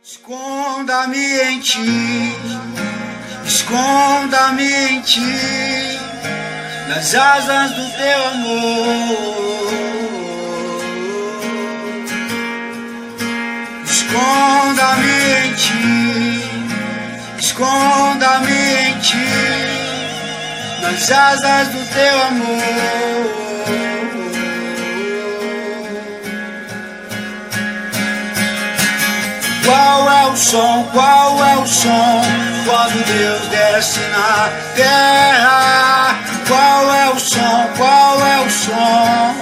Esconda-me em ti, esconda-me em ti, nas asas do teu amor. Esconda-me em ti, esconda-me em ti, nas asas do teu amor. Qual é o som, qual é o som, quando Deus desce na terra? Qual é o som, qual é o som?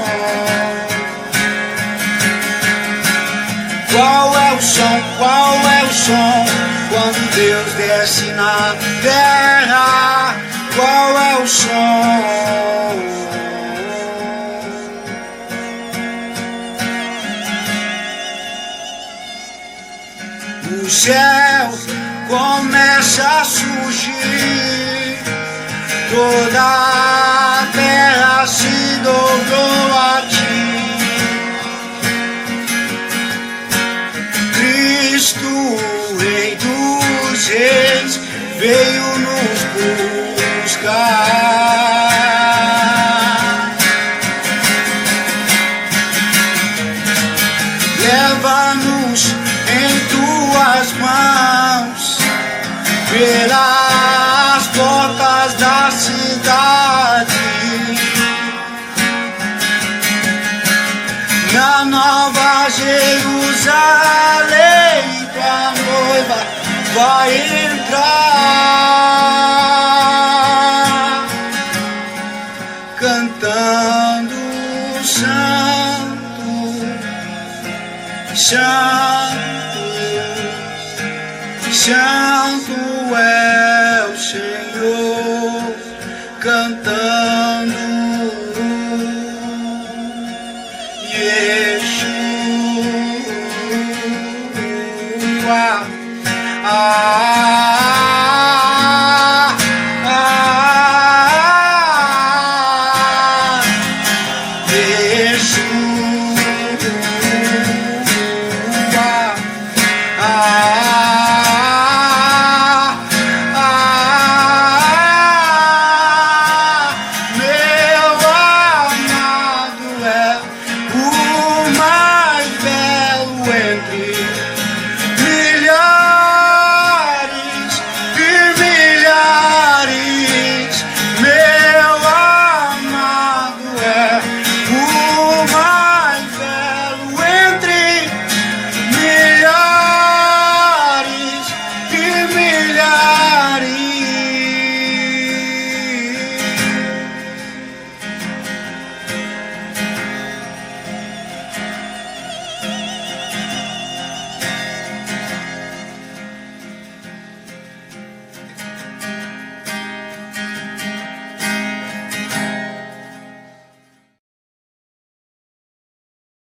Qual é o som, qual é o som, quando Deus desce na terra? Qual é o som? O céu começa a surgir, toda a terra se dobrou a ti. Cristo, o Rei dos Reis, veio nos buscar. Leva-nos em tuas mãos, pelas portas da cidade, na nova Jerusalém, tua noiva vai entrar, cantando santo, santo, santo é o Senhor, cantando Yeshua.